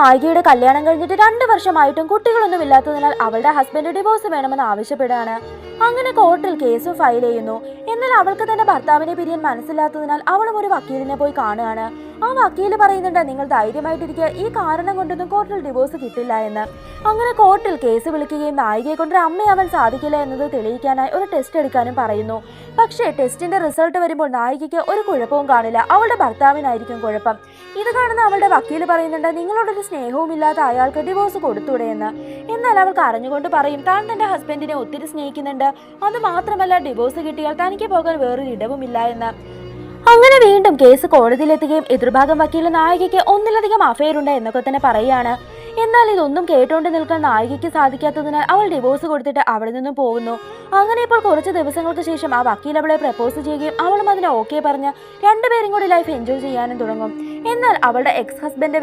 നായികയുടെ കല്യാണം കഴിഞ്ഞിട്ട് 2 വർഷമായിട്ടും കുട്ടികളൊന്നും ഇല്ലാത്തതിനാൽ അവളുടെ ഹസ്ബൻഡ് ഡിവോഴ്സ് വേണമെന്ന് ആവശ്യപ്പെടുകയാണ്. അങ്ങനെ കോർട്ടിൽ കേസും ഫയൽ ചെയ്യുന്നു. എന്നാൽ അവൾക്ക് തന്റെ ഭർത്താവിനെ പിരിയാൻ മനസ്സിലാത്തതിനാൽ അവളും ഒരു വക്കീലിനെ പോയി കാണുകയാണ്. ആ വക്കീല് പറയുന്നുണ്ട്, നിങ്ങൾ ധൈര്യമായിട്ടിരിക്കുക, ഈ കാരണം കൊണ്ടൊന്നും കോർട്ടിൽ ഡിവോഴ്സ് കിട്ടില്ല എന്ന്. അങ്ങനെ കോർട്ടിൽ കേസ് വിളിക്കുകയും നായികയെ കൊണ്ട് അമ്മയാവാൻ സാധിക്കില്ല എന്നത് തെളിയിക്കാനായി ഒരു ടെസ്റ്റ് എടുക്കാനും പറയുന്നു. പക്ഷേ ടെസ്റ്റിന്റെ റിസൾട്ട് വരുമ്പോൾ നായികയ്ക്ക് ഒരു കുഴപ്പവും കാണില്ല, അവളുടെ ഭർത്താവിനായിരിക്കും കുഴപ്പം. ഇത് കാണുന്ന അവളുടെ വക്കീല് പറയുന്നുണ്ട്, നിങ്ങളോടൊരു സ്നേഹവും ഇല്ലാത്ത അയാൾക്ക് ഡിവോഴ്സ് കൊടുത്തൂടെ എന്ന്. എന്നാൽ അവൾക്ക് അറിഞ്ഞുകൊണ്ട് പറയും, താൻ തന്റെ ഹസ്ബൻഡിനെ ഒത്തിരി സ്നേഹിക്കുന്നുണ്ട്, അത് മാത്രമല്ല ഡിവോഴ്സ് കിട്ടിയാൽ തനിക്ക് പോകാൻ വേറൊരു ഇടവുമില്ല എന്ന്. അങ്ങനെ വീണ്ടും കേസ് കോടതിയിലെത്തുകയും എതിർഭാഗം വക്കീൽ നായികയ്ക്ക് ഒന്നിലധികം അഫെയർ ഉണ്ട് എന്നൊക്കെ തന്നെ പറയുകയാണ്. എന്നാൽ ഇതൊന്നും കേട്ടോണ്ട് നിൽക്കാൻ നായികയ്ക്ക് സാധിക്കാത്തതിനാൽ അവൾ ഡിവോഴ്സ് കൊടുത്തിട്ട് അവിടെ നിന്നും പോകുന്നു. അങ്ങനെ ഇപ്പോൾ കുറച്ച് ദിവസങ്ങൾക്ക് ശേഷം ആ വക്കീൽ അവളെ പ്രപ്പോസ് ചെയ്യുകയും അവളും അതിന് ഓക്കെ പറഞ്ഞ് രണ്ടുപേരും കൂടി ലൈഫ് എൻജോയ് ചെയ്യാനും തുടങ്ങും. എന്നാൽ അവളുടെ എക്സ് ഹസ്ബൻഡ്